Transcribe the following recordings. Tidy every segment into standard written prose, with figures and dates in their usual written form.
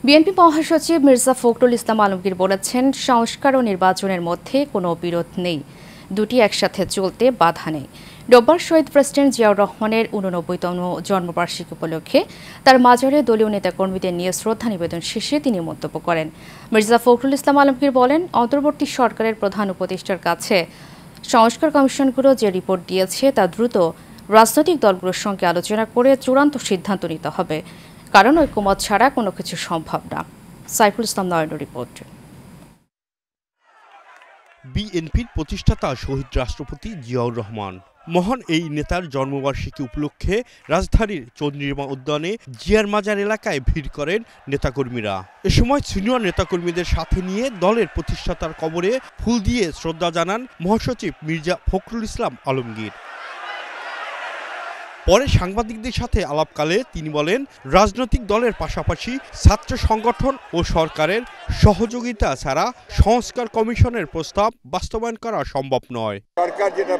BNP মহাসচিব মির্জা ফখরুল ইসলাম আলমগীর বলেছেন, সংস্কার ও নির্বাচনের মধ্যে কোনো বিরোধ নেই, দুটি একসাথে চলতে বাধা নেই। রোববার শহীদ প্রেসিডেন্ট জিয়াউর রহমানের ৮৯তম জন্মবার্ষিকী উপলক্ষে তার মাজারে দলীয় নেতাকর্মীদের নিয়ে শ্রদ্ধা নিবেদন শেষে তিনি মন্তব্য করেন। মির্জা ফখরুল ইসলাম আলমগীর বলেন, অন্তর্বর্তী সরকারের প্রধান উপদেষ্টার কাছে সংস্কার কমিশনগুলো যে রিপোর্ট দিয়েছে তা দ্রুত রাজনৈতিক দলগুলোর সঙ্গে আলোচনা করে চূড়ান্ত সিদ্ধান্ত নিতে হবে, কারণ ঐকমত ছাড়া কোনো কিছু সম্ভব না। সাইফুল ইসলাম নয়নের রিপোর্ট। বিএনপির প্রতিষ্ঠাতা শহীদ রাষ্ট্রপতি জিয়াউর রহমান মহান এই নেতার জন্মবার্ষিকী উপলক্ষে রাজধানীর চন্দ্রিমা উদ্যানে জিয়ার মাজার এলাকায় ভিড় করেন নেতাকর্মীরা। এ সময় সিনিয়র নেতাকর্মীদের সাথে নিয়ে দলের প্রতিষ্ঠাতার কবরে ফুল দিয়ে শ্রদ্ধা জানান মহাসচিব মির্জা ফখরুল ইসলাম আলমগীর। পরে সাংবাদিকদের সাথে আলাপকালে তিনি বলেন, রাজনৈতিক দলের পাশাপাশি ছাত্র সংগঠন ও সরকারের সহযোগিতা ছাড়া সংস্কার কমিশনের প্রস্তাব বাস্তবায়ন করা সম্ভব নয়। সরকার যেটা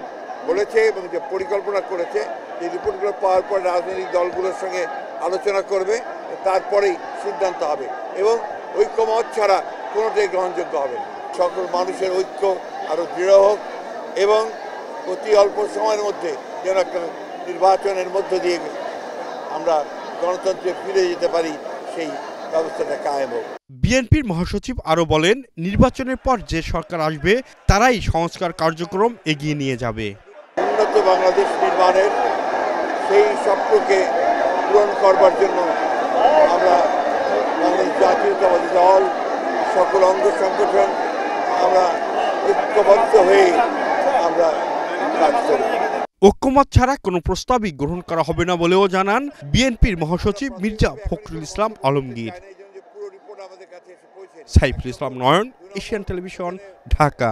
বলেছে এবং যে পরিকল্পনা করেছে, এই রিপোর্টগুলো পাওয়ার পর রাজনৈতিক দলগুলোর সঙ্গে আলোচনা করবে, তারপরেই সিদ্ধান্ত হবে এবং ঐক্যমত ছাড়া কোনোটাই গ্রহণযোগ্য হবে না। সকল মানুষের ঐক্য আরও দৃঢ় হোক এবং অতি অল্প সময়ের মধ্যে যেন একটা নির্বাচনের মধ্য দিয়ে আমরা গণতন্ত্রে ফিরে যেতে পারি, সেই ব্যবস্থাটা কায়েম হোক। বিএনপির মহাসচিব আরও বলেন, নির্বাচনের পর যে সরকার আসবে তারাই সংস্কার কার্যক্রম এগিয়ে নিয়ে যাবে। উন্নত বাংলাদেশ নির্মাণের সেই স্বপ্নকে পূরণ করবার জন্য আমরা বাংলাদেশ জাতীয়তাবাদী দল, সকল অঙ্গ সংগঠন আমরা ঐক্যবদ্ধ হয়ে আমরা কাজ করব। ঐক্যমত ছাড়া কোনো প্রস্তাবই গ্রহণ করা হবে না বলেও জানান বিএনপির মহাসচিব মির্জা ফখরুল ইসলাম আলমগীর। সাইফুল ইসলাম নয়ন, এশিয়ান টেলিভিশন, ঢাকা।